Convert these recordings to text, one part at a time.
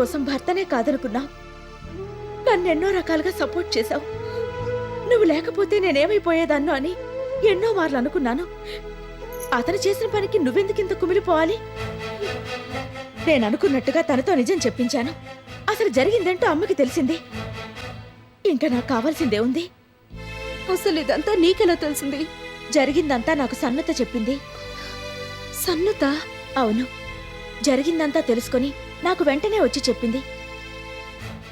కోసం భర్తనే కాదనుకున్నావు. నన్నెన్నో రకాలుగా సపోర్ట్ చేశావు. నువ్వు లేకపోతే నేనేమైపోయేదాన్నో అని ఎన్నో మార్లు అనుకున్నాను. అతను చేసిన పనికి నువ్వెందుకింత కుమిలిపోవాలి? నేను అనుకున్నట్టుగా తనతో నిజం చెప్పించాను. అసలు జరిగిందేంటో అమ్మకి తెలిసింది. ఇంకా నాకు కావాల్సిందే ఉంది. అసలు ఇదంతా నీకెలా తెలిసింది? జరిగిందంతా నాకు సన్నత చెప్పింది. సన్నత? అవును, జరిగిందంతా తెలుసుకొని నాకు వెంటనే వచ్చి చెప్పింది.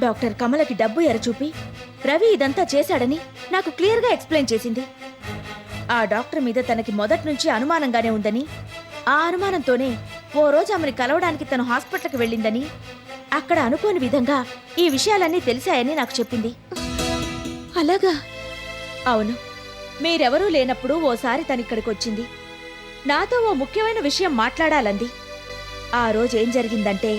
డాక్టర్ కమలకి డబ్బు ఎరచూపి రవి ఇదంతా చేశాడని నాకు క్లియర్గా ఎక్స్ప్లెయిన్ చేసింది. ఆ డాక్టర్ మీద తనకి మొదటి నుంచి అనుమానంగానే ఉందని, ఆ అనుమానంతోనే ఓ రోజు ఆమెని కలవడానికి తను హాస్పిటల్కి వెళ్ళిందని, అక్కడ అనుకోని విధంగా ఈ విషయాలన్నీ తెలిసాయని నాకు చెప్పింది. అలాగా? అవును, మీరెవరూ లేనప్పుడు ఓసారి తనిక్కడికి వచ్చింది. నాతో ఓ ముఖ్యమైన విషయం మాట్లాడాలంది. ఆ రోజు ఏం జరిగిందంటే,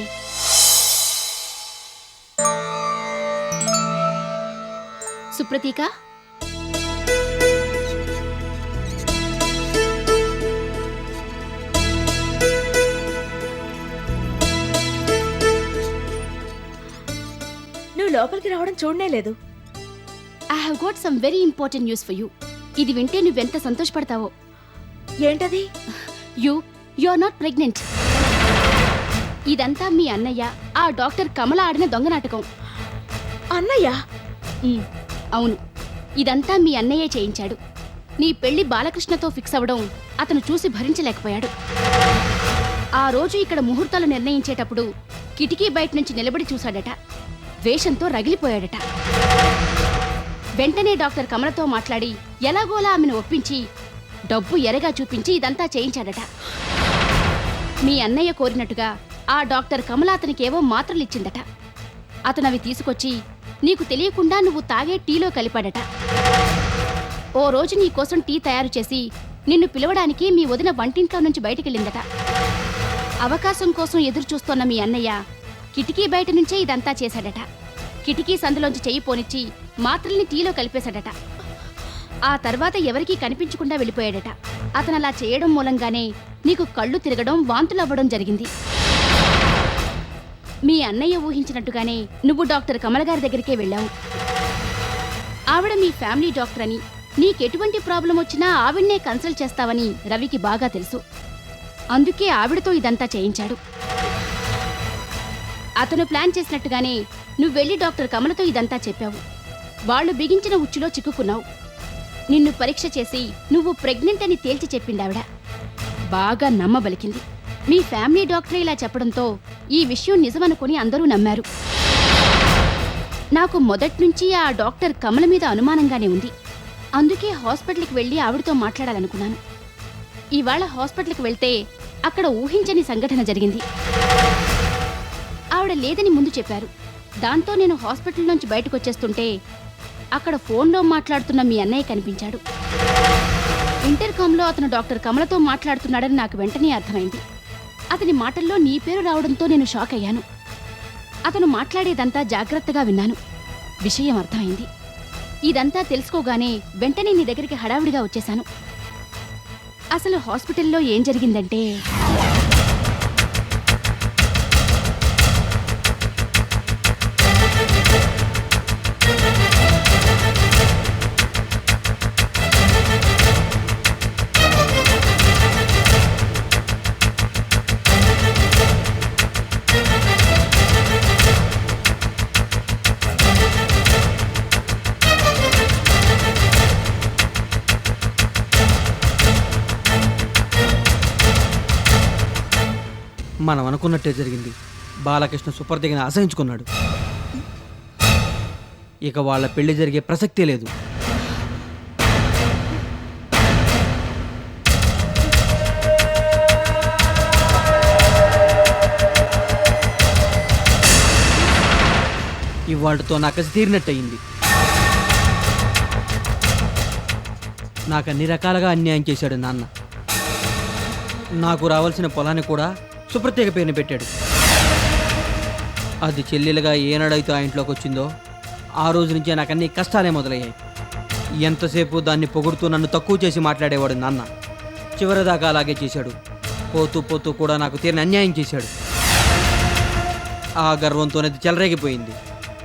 సుప్రతీక, నువ్వు లోపలికి రావడం చూడనే లేదు. I have got some very important news for you. ఇది వింటే నువ్వెంత సంతోషపడతావో. ఏంటది? You are not pregnant. ఇదంతా మీ అన్నయ్య, ఆ డాక్టర్ కమల ఆడిన దొంగ నాటకం. అన్నయ్య? అవును, ఇదంతా మీ అన్నయ్యే చేయించాడు. నీ పెళ్లి బాలకృష్ణతో ఫిక్స్ అవ్వడం అతను చూసి భరించలేకపోయాడు. ఆ రోజు ఇక్కడ ముహూర్తాలు నిర్ణయించేటప్పుడు కిటికీ బయట నుంచి నిలబడి చూశాడట. వేషంతో రగిలిపోయాడట. వెంటనే డాక్టర్ కమలతో మాట్లాడి ఎలాగోలా ఆమెను ఒప్పించి డబ్బు ఎరగా చూపించి ఇదంతా చేయించాడట. మీ అన్నయ్య కోరినట్టుగా ఆ డాక్టర్ కమల అతనికేవో మాత్రలిచ్చిందట. అతనవి తీసుకొచ్చి నీకు తెలియకుండా నువ్వు తాగే టీలో కలిపాడట. ఓ రోజు నీకోసం టీ తయారు చేసి నిన్ను పిలవడానికి మీ వదిన వంటింట్లో నుంచి బయటికెళ్ళిందట. అవకాశం కోసం ఎదురు చూస్తోన్న మీ అన్నయ్య కిటికీ బయట నుంచే ఇదంతా చేశాడట. కిటికీ సందులోంచి చెయ్యి పోనిచ్చి మాత్రల్ని టీలో కలిపేశాడట. ఆ తర్వాత ఎవరికీ కనిపించకుండా వెళ్ళిపోయాడట. అతనలా చేయడం మూలంగానే నీకు కళ్ళు తిరగడం, వాంతులవ్వడం జరిగింది. మీ అన్నయ్య ఊహించినట్టుగానే నువ్వు డాక్టర్ కమల గారి దగ్గరికే వెళ్ళావు. ఆవిడ మీ ఫ్యామిలీ డాక్టర్ అని, నీకెటువంటి ప్రాబ్లం వచ్చినా ఆవిడ్నే కన్సల్ట్ చేస్తావని రవికి బాగా తెలుసు. అందుకే ఆవిడతో ఇదంతా చేయించాడు. అతను ప్లాన్ చేసినట్టుగానే నువ్వెళ్ళి డాక్టర్ కమలతో ఇదంతా చెప్పావు. వాళ్లు బిగించిన ఉచ్చులో చిక్కుకున్నావు. నిన్ను పరీక్ష చేసి నువ్వు ప్రెగ్నెంట్ అని తేల్చి చెప్పిందావిడ. బాగా నమ్మబలికింది. మీ ఫ్యామిలీ డాక్టరే ఇలా చెప్పడంతో ఈ విషయం నిజమనుకుని అందరూ నమ్మారు. నాకు మొదట్నుంచి ఆ డాక్టర్ కమల మీద అనుమానంగానే ఉంది. అందుకే హాస్పిటల్కి వెళ్ళి ఆవిడతో మాట్లాడాలనుకున్నాను. ఇవాళ హాస్పిటల్కి వెళ్తే అక్కడ ఊహించని సంఘటన జరిగింది. ఆవిడ లేదని ముందు చెప్పారు. దాంతో నేను హాస్పిటల్ నుంచి బయటకొచ్చేస్తుంటే అక్కడ ఫోన్లో మాట్లాడుతున్న మీ అన్నయ్య కనిపించాడు. ఇంటర్కామ్లో అతను డాక్టర్ కమలతో మాట్లాడుతున్నాడని నాకు వెంటనే అర్థమైంది. అతని మాటల్లో నీ పేరు రావడంతో నేను షాక్ అయ్యాను. అతను మాట్లాడేదంతా జాగ్రత్తగా విన్నాను. విషయం అర్థమైంది. ఇదంతా తెలుసుకోగానే వెంటనే నీ దగ్గరికి హడావిడిగా వచ్చేశాను. అసలు హాస్పిటల్లో ఏం జరిగిందంటే, మనం అనుకున్నట్టే జరిగింది. బాలకృష్ణ సుప్రతీకని అసహించుకున్నాడు. ఇక వాళ్ళ పెళ్లి జరిగే ప్రసక్తే లేదు. ఇవాళ్లతో నా కసి తీరినట్టయింది. నాకు అన్ని రకాలుగా అన్యాయం చేశాడు నాన్న. నాకు రావాల్సిన పొలాన్ని కూడా సుప్రతీక పేరుని పెట్టాడు. అది చెల్లెలుగా ఏనాడైతే ఆ ఇంట్లోకి వచ్చిందో ఆ రోజు నుంచే నాకు అన్ని కష్టాలే మొదలయ్యాయి. ఎంతసేపు దాన్ని పొగుడుతూ నన్ను తక్కువ చేసి మాట్లాడేవాడు నాన్న. చివరిదాకా అలాగే చేశాడు. పోతూ పోతూ కూడా నాకు తీరని అన్యాయం చేశాడు. ఆ గర్వంతోనే అది చెలరేగిపోయింది.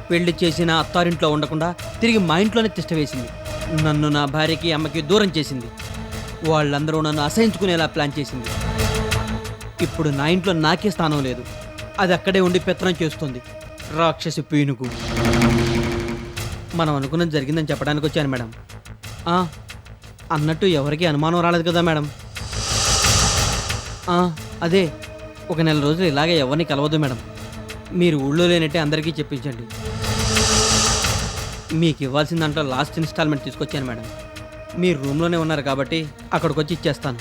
పెళ్లి చేసిన అత్తారింట్లో ఉండకుండా తిరిగి మా ఇంట్లోనే తిష్ట వేసింది. నన్ను నా భార్యకి అమ్మకి దూరం చేసింది. వాళ్ళందరూ నన్ను అసహించుకునేలా ప్లాన్ చేసింది. ఇప్పుడు నా ఇంట్లో నాకే స్థానం లేదు. అది అక్కడే ఉండి పెత్తనం చేస్తుంది. రాక్షసి పీనుకు. మనం అనుకున్నది జరిగిందని చెప్పడానికి వచ్చాను మేడం. అన్నట్టు ఎవరికీ అనుమానం రాలేదు కదా మేడం? అదే, ఒక నెల రోజులు ఇలాగే ఎవరిని కలవద్దు మేడం. మీరు ఊళ్ళో లేనట్టే అందరికీ చెప్పించండి. మీకు ఇవ్వాల్సిన దాంట్లో లాస్ట్ ఇన్స్టాల్మెంట్ తీసుకొచ్చాను మేడం. మీరు రూమ్లోనే ఉన్నారు కాబట్టి అక్కడికి వచ్చి ఇచ్చేస్తాను.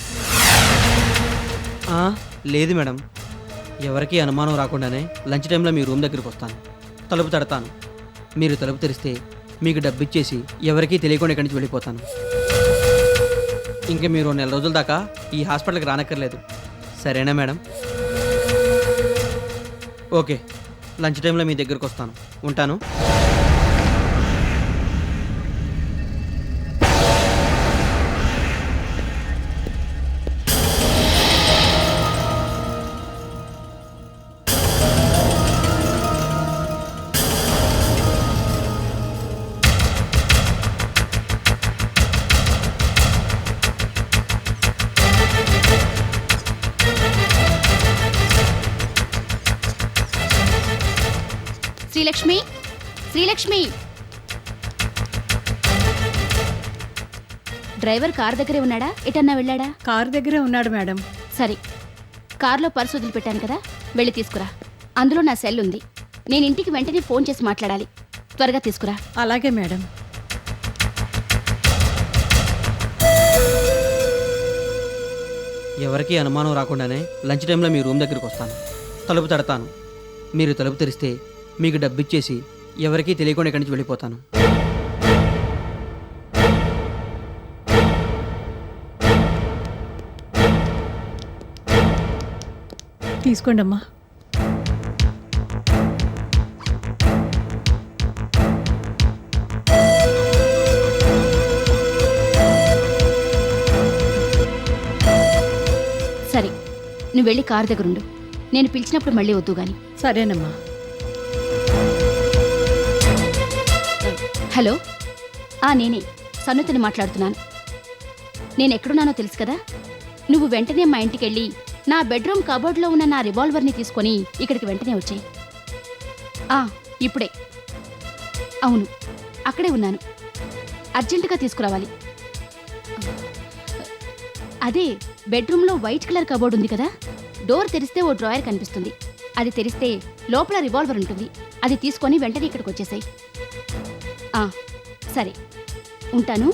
లేదు మేడం, ఎవరికీ అనుమానం రాకుండానే లంచ్ టైంలో మీ రూమ్ దగ్గరికి వస్తాను. తలుపు తడతాను. మీరు తలుపు తెరిస్తే మీకు డబ్బు ఇచ్చేసి ఎవరికీ తెలియకుండా ఇక్కడి నుంచి వెళ్ళిపోతాను. ఇంకా మీరు 1 నెల రోజుల దాకా ఈ హాస్పిటల్కి రానక్కర్లేదు. సరేనా మేడం? ఓకే, లంచ్ టైంలో మీ దగ్గరకు వస్తాను. ఉంటాను. శ్రీలక్ష్మి, శ్రీలక్ష్మి. డ్రైవర్ కార్ దగ్గరే ఉన్నాడా? ఎటన్నా వెళ్ళాడా? కారు దగ్గరే ఉన్నాడు మేడం. సరే, కార్లో పర్సు వదిలిపెట్టాను కదా, వెళ్ళి తీసుకురా. అందులో నా సెల్ ఉంది. నేను ఇంటికి వెంటనే ఫోన్ చేసి మాట్లాడాలి. త్వరగా తీసుకురా. అలాగే మేడం. ఎవరికీ అనుమానం రాకుండానే లంచ్ టైంలో మీ రూమ్ దగ్గరికి వస్తాను. తలుపు తడతాను. మీరు తలుపు తెరిస్తే మీకు డబ్బు ఇచ్చేసి ఎవరికీ తెలియకుండా ఇక్కడి నుంచి వెళ్ళిపోతాను. తీసుకోండి అమ్మా. సరే, నువ్వు వెళ్ళి కారు దగ్గరుండు. నేను పిలిచినప్పుడు మళ్ళీ వద్దు గాని. సరేనమ్మా. హలో, నేనే సన్నుతని మాట్లాడుతున్నాను. నేను ఎక్కడున్నానో తెలుసు కదా. నువ్వు వెంటనే మా ఇంటికి వెళ్ళి నా బెడ్రూమ్ కబోర్డ్లో ఉన్న నా రివాల్వర్ని తీసుకొని ఇక్కడికి వెంటనే వచ్చాయి. ఇప్పుడే. అవును, అక్కడే ఉన్నాను. అర్జెంటుగా తీసుకురావాలి. అదే, బెడ్రూమ్లో వైట్ కలర్ కబోర్డ్ ఉంది కదా, డోర్ తెరిస్తే ఓ డ్రాయర్ కనిపిస్తుంది. అది తెరిస్తే లోపల రివాల్వర్ ఉంటుంది. అది తీసుకొని వెంటనే ఇక్కడికి వచ్చేసాయి. సరే, ఉంటాను.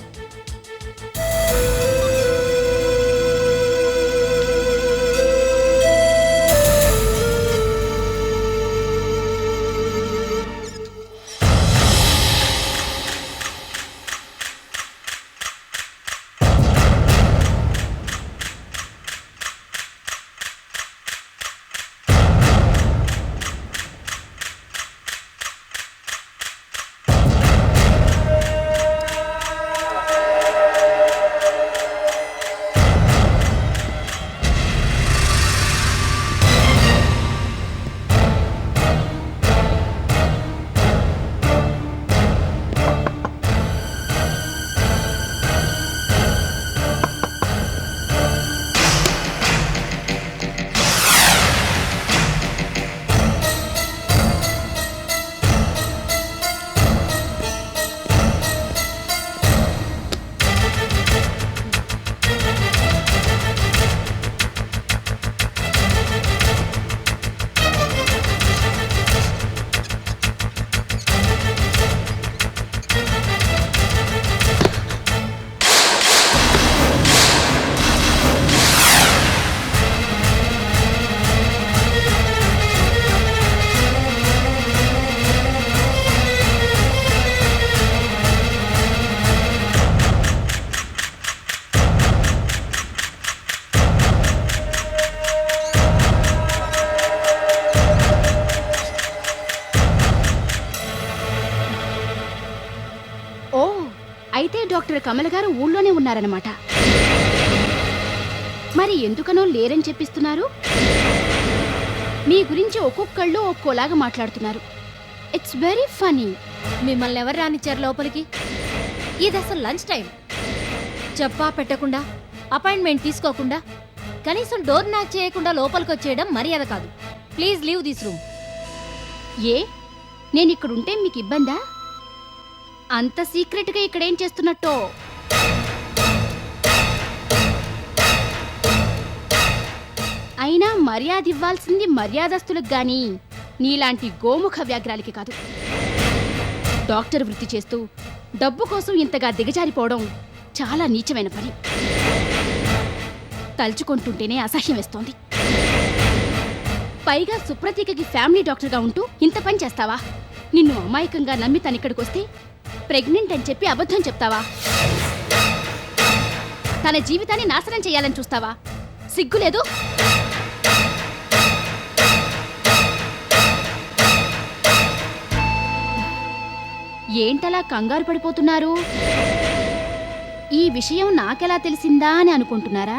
అయితే డాక్టర్ కమల గారు ఊళ్ళోనే ఉన్నారన్నమాట. మరి ఎందుకనో లేరని చెప్పిస్తున్నారు? మీ గురించి ఒక్కొక్కళ్ళు ఒక్కోలాగా మాట్లాడుతున్నారు. It's very funny. మిమ్మల్ని ఎవరు రానిచ్చారు లోపలికి? ఇది అసలు లంచ్ టైం. చెప్పా పెట్టకుండా, అపాయింట్మెంట్ తీసుకోకుండా, కనీసం డోర్ నాక్ చేయకుండా లోపలికి వచ్చేయడం మర్యాద కాదు. Please leave this room. ఏ నేను ఇక్కడుంటే మీకు ఇబ్బందా? అంత సీక్రెట్గా ఇక్కడేం చేస్తున్నట్టో? అయినా మర్యాద ఇవ్వాల్సింది మర్యాదస్తులకు గాని నీలాంటి గోముఖ వ్యాఘ్రాలకి కాదు. డాక్టర్ వృత్తి చేస్తూ డబ్బు కోసం ఇంతగా దిగజారిపోవడం చాలా నీచమైన పని. తలుచుకుంటుంటేనే అసహ్యం వేస్తోంది. పైగా సుప్రతీకకి ఫ్యామిలీ డాక్టర్గా ఉంటూ ఇంత పని చేస్తావా? నిన్ను అమాయకంగా నమ్మి తనిక్కడికి వస్తే ప్రెగ్నెంట్ అని చెప్పి అబద్ధం చెప్తావా? తన జీవితాన్ని నాశనం చేయాలని చూస్తావా? సిగ్గులేదు? ఏంటలా కంగారు పడిపోతున్నారు? ఈ విషయం నాకెలా తెలిసిందా అని అనుకుంటున్నారా?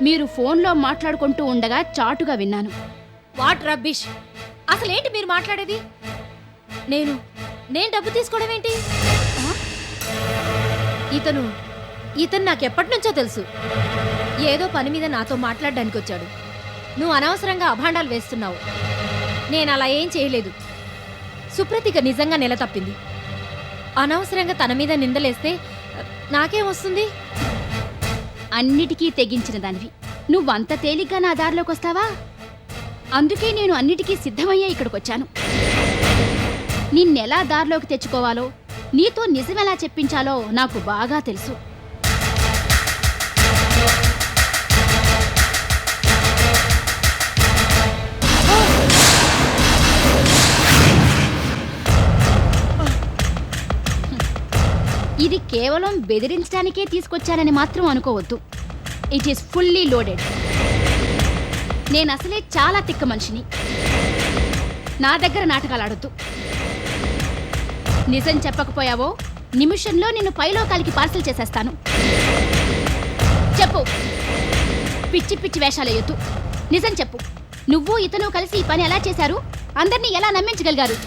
మీరు ఫోన్లో మాట్లాడుకుంటూ ఉండగా చాటుగా విన్నాను. What rubbish! అసలేంటి మీరు మాట్లాడేది? నేను డబ్బు తీసుకోవడం ఏంటి? ఇతను నాకెప్పటి నుంచో తెలుసు. ఏదో పని మీద నాతో మాట్లాడడానికి వచ్చాడు. నువ్వు అనవసరంగా అభాండాలు వేస్తున్నావు. నేను అలా ఏం చేయలేదు. సుప్రతిక నిజంగా నెల తప్పింది. అనవసరంగా తన మీద నిందలేస్తే నాకేం వస్తుంది? అన్నిటికీ తెగించిన దానివి నువ్వంత తేలిగ్గా నా దారిలోకి వస్తావా? అందుకే నేను అన్నిటికీ సిద్ధమయ్యే ఇక్కడికొచ్చాను. నిన్నెలా దారిలోకి తెచ్చుకోవాలో, నీతో నిజమెలా చెప్పించాలో నాకు బాగా తెలుసు. ఇది కేవలం బెదిరించడానికే తీసుకొచ్చానని మాత్రం అనుకోవద్దు. It is fully loaded. నేను అసలే చాలా తిక్క మనిషిని. నా దగ్గర నాటకాలు ఆడొద్దు. నిజం చెప్పకపోయావో నిమిషంలో నిన్ను పైలోకాలకి పార్సల్ చేసేస్తాను. చెప్పు. పిచ్చి పిచ్చి వేషాలేయొద్దు. నిజం చెప్పు. నువ్వు ఇతను కలిసి ఈ పని ఎలా చేశారు? అందరినీ ఎలా నమ్మించగలిగారు?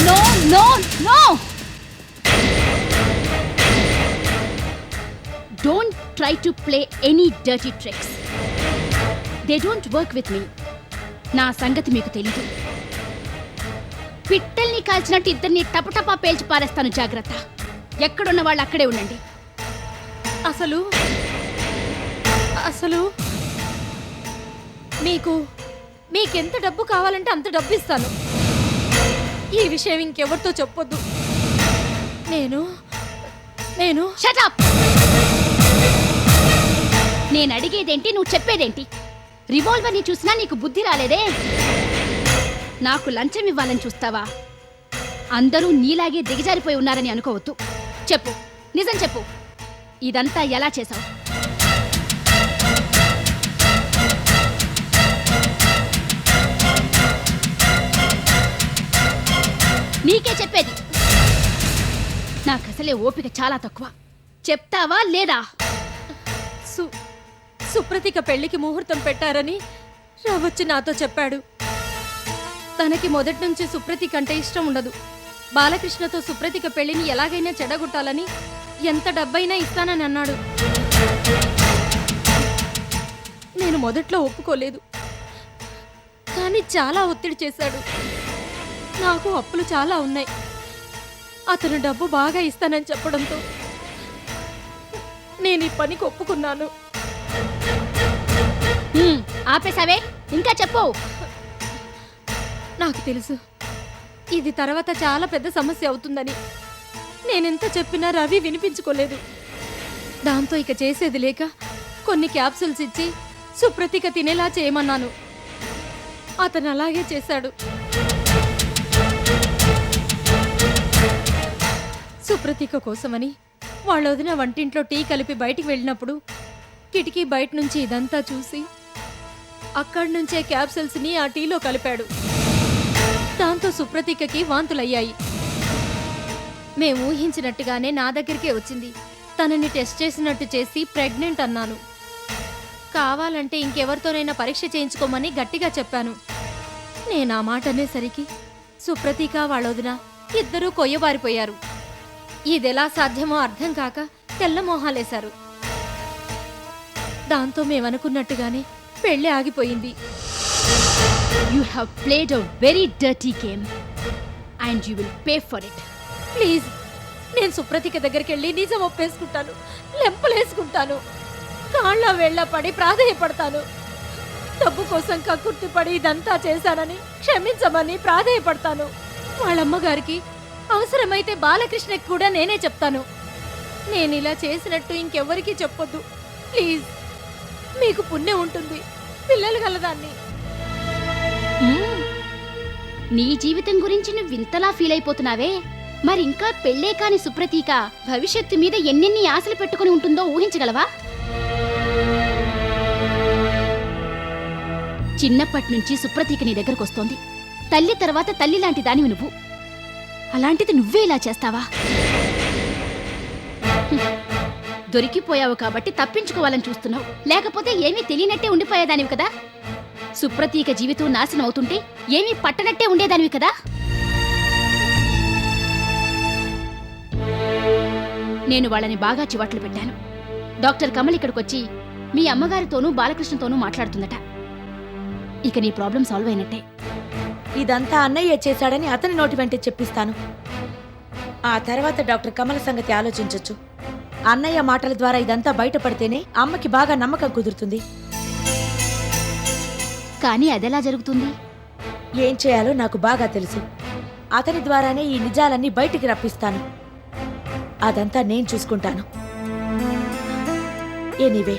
No no no! Don't try to play any dirty tricks. They don't work with me. నా సంగతి మీకు తెలీదు. పిట్టల్ని కాల్చినట్టు ఇద్దరిని టపటపా పేల్చి పారేస్తాను. జాగ్రత్త. ఎక్కడున్న వాళ్ళు అక్కడే ఉండండి. అసలు మీకెంత డబ్బు కావాలంటే అంత డబ్బు ఇస్తాను. ఈ విషయం ఇంకెవరితో చెప్పొద్దు. నేను Shut up! నేను అడిగేదేంటి, నువ్వు చెప్పేదేంటి? రివాల్వర్ని చూసినా నీకు బుద్ధి రాలేదే? నాకు లంచం ఇవ్వాలని చూస్తావా? అందరూ నీలాగే దిగజారిపోయి ఉన్నారని అనుకోవద్దు. చెప్పు, నిజం చెప్పు. ఇదంతా ఎలా చేశావు? నీకే చెప్పేది. నాకసలే ఓపిక చాలా తక్కువ. చెప్తావా లేదా? సుప్రతిక పెళ్లికి ముహూర్తం పెట్టారని రావచ్చి నాతో చెప్పాడు. తనకి మొదటి నుంచి సుప్రతిక అంటే ఇష్టం ఉండదు. బాలకృష్ణతో సుప్రతిక పెళ్లిని ఎలాగైనా చెడగొట్టాలని ఎంత డబ్బైనా ఇస్తానని అన్నాడు. నేను మొదట్లో ఒప్పుకోలేదు. కానీ చాలా ఒత్తిడి చేశాడు. నాకు అప్పులు చాలా ఉన్నాయి. అతను డబ్బు బాగా ఇస్తానని చెప్పడంతో నేను ఈ పనికి ఒప్పుకున్నాను. ఆపేసావే, ఇంకా చెప్పు. నాకు తెలుసు ఇది తర్వాత చాలా పెద్ద సమస్య అవుతుందని. నేనెంత చెప్పినా రవి వినిపించుకోలేదు. దాంతో ఇక చేసేది లేక కొన్ని క్యాప్సూల్స్ ఇచ్చి సుప్రతిక తినేలా చేయమన్నాను. అతను అలాగే చేశాడు. సుప్రతిక కోసమని వాళ్ళ వదిన వంటింట్లో టీ కలిపి బయటికి వెళ్ళినప్పుడు కిటికీ బయట నుంచి ఇదంతా చూసి అక్కడి నుంచే క్యాప్సూల్స్ని ఆ టీలో కలిపాడు. దాంతో సుప్రతికకి వాంతులయ్యాయి. మేము ఊహించినట్టుగానే నా దగ్గరికే వచ్చింది. తనని టెస్ట్ చేసినట్టు చేసి ప్రెగ్నెంట్ అన్నాను. కావాలంటే ఇంకెవరితోనైనా పరీక్ష చేయించుకోమని గట్టిగా చెప్పాను. నేను ఆ మాట అనేసరికి సుప్రతీక వాళ్ళొదిన ఇద్దరూ కొయ్యబారిపోయారు. ఇదెలా సాధ్యమో అర్థం కాక తెల్లమోహాలేశారు. దాంతో మేమనుకున్నట్టుగానే పెళ్లి ఆగిపోయింది. You have played a very dirty game and you will pay for it. Please, నేను సుప్రతీక దగ్గరికి వెళ్ళి నిజం ఒప్పేసుకుంటాను, లెంపలేసుకుంటాను, కాళ్ళ వేళ్ళ పడి ప్రాధేయపడతాను. డబ్బు కోసం కక్కుర్తి పడి ఇదంతా చేశానని క్షమించమని ప్రాధేయపడతాను. వాళ్ళమ్మగారికి అవసరమైతే బాలకృష్ణకి కూడా నేనే చెప్తాను. నేను ఇలా చేసినట్టు ఇంకెవ్వరికీ చెప్పొద్దు ప్లీజ్. మీకు పుణ్యం ఉంటుంది, పిల్లలు గలదాన్ని. నీ జీవితం గురించి నువ్వు ఇంతలా ఫీల్ అయిపోతున్నావే, మరి ఇంకా పెళ్ళే కాని సుప్రతీక భవిష్యత్తు మీద ఎన్నెన్ని ఆశలు పెట్టుకుని ఉంటుందో ఊహించగలవా? చిన్నప్పటి నుంచి సుప్రతీక నీ దగ్గరకు వస్తోంది. తల్లి తర్వాత తల్లి లాంటి దానివి నువ్వు. అలాంటిది నువ్వే ఇలా చేస్తావా? దొరికిపోయావు కాబట్టి తప్పించుకోవాలని చూస్తున్నావు, లేకపోతే ఏమీ తెలియనట్టే ఉండిపోయేదానివి కదా. సుప్రతీక జీవితం నాశనం అవుతుంటే ఏమీ పట్టనట్టే ఉండేదానివి కదా. నేను వాళ్ళని బాగా చివాట్లు పెట్టాను. డాక్టర్ కమల్ ఇక్కడికొచ్చి మీ అమ్మగారితోనూ బాలకృష్ణతోనూ మాట్లాడుతుందట. ఇక నీ ప్రాబ్లం సాల్వ్ అయినట్టే. ఇదంతా అన్నయ్య చేశాడని అతని నోటి వెంటే చెప్పిస్తాను. ఆ తర్వాత డాక్టర్ కమల సంగతి ఆలోచించొచ్చు. అన్నయ్య మాటల ద్వారా ఇదంతా బయటపడితేనే అమ్మకి బాగా నమ్మకం కుదురుతుంది. కానీ అదెలా జరుగుతుంది? ఏం చేయాలో నాకు బాగా తెలుసు. అతని ద్వారానే ఈ నిజాలన్నీ బయటికి రప్పిస్తాను. అదంతా నేను చూసుకుంటాను. ఎనీవే,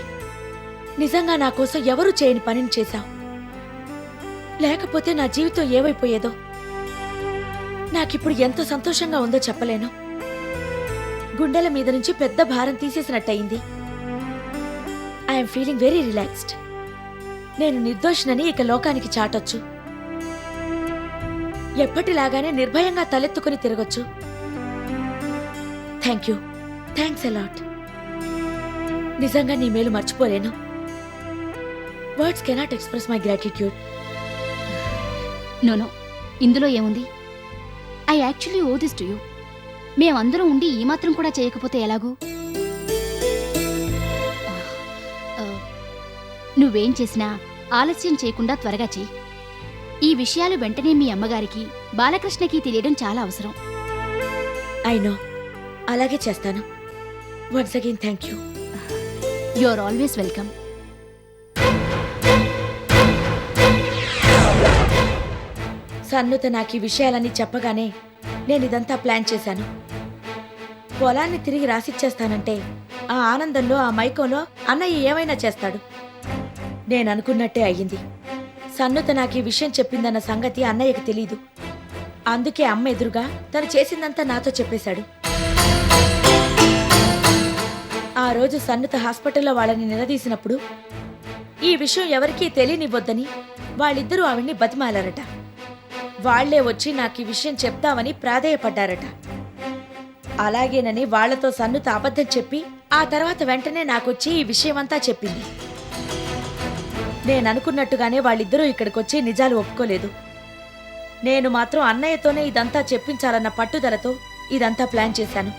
నిజంగా నా కోసం ఎవరూ చేయని పనిని చేశావు. లేకపోతే నా జీవితం ఏమైపోయేదో. నాకిప్పుడు ఎంత సంతోషంగా ఉందో చెప్పలేను. గుండెల మీద నుంచి పెద్ద భారం తీసేసినట్టయింది. I'm feeling very relaxed. నేను నిర్దోషినని ఇక లోకానికి చాటొచ్చు. ఎప్పటిలాగానే నిర్భయంగా తలెత్తుకుని తిరగొచ్చు. Thank you, thanks a lot. నిజంగా నీ మేలు మర్చిపోలేను. Words cannot express my gratitude. No, ఇందులో ఏముంది? I actually owe this to you. మేమందరం ఉండి ఈ మాత్రం కూడా చేయకపోతే ఎలాగూ? నువ్వేం చేసినా ఆలస్యం చేయకుండా త్వరగా చెయ్యి. ఈ విషయాలు వెంటనే మీ అమ్మగారికి బాలకృష్ణకి తెలియడం చాలా అవసరం. ఐ నో, అలాగే చేస్తాను. Once again thank you. You are always welcome. Sannuta నాకు ఈ విషయాలన్నీ చెప్పగానే నేనిదంతా ప్లాన్ చేశాను. పొలాన్ని తిరిగి రాసిచ్చేస్తానంటే ఆ ఆనందంలో, ఆ మైకంలో అన్నయ్య ఏమైనా చేస్తాడు. నేననుకున్నట్టే అయ్యింది. సన్నుత నాకు ఈ విషయం చెప్పిందన్న సంగతి అన్నయ్యకి తెలీదు. అందుకే అమ్మ ఎదురుగా తను చేసిందంతా నాతో చెప్పేశాడు. ఆ రోజు సన్నుత హాస్పిటల్లో వాళ్ళని నిలదీసినప్పుడు ఈ విషయం ఎవరికీ తెలియనివ్వొద్దని వాళ్ళిద్దరూ ఆవిడ్ని బతిమాలారట. వాళ్లే వచ్చి నాకు ఈ విషయం చెప్తామని ప్రాధేయపడ్డారట. అలాగేనని వాళ్లతో సన్నుత అబద్ధం చెప్పి ఆ తర్వాత వెంటనే నాకొచ్చి ఈ విషయమంతా చెప్పింది. నేననుకున్నట్టుగానే వాళ్ళిద్దరూ ఇక్కడికొచ్చి నిజాలు ఒప్పుకోలేదు. నేను మాత్రం అన్నయ్యతోనే ఇదంతా చెప్పించాలన్న పట్టుదలతో ఇదంతా ప్లాన్ చేశాను.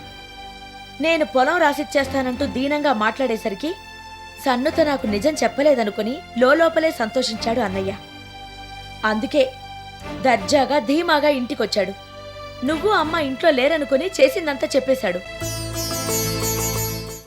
నేను పొలం రాసిచ్చేస్తానంటూ దీనంగా మాట్లాడేసరికి సన్నుత నాకు నిజం చెప్పలేదనుకుని లోపలే సంతోషించాడు అన్నయ్య. అందుకే దర్జాగా ధీమాగా ఇంటికొచ్చాడు. నువ్వు అమ్మ ఇంట్లో లేరనుకుని చేసిందంతా చెప్పేశాడు.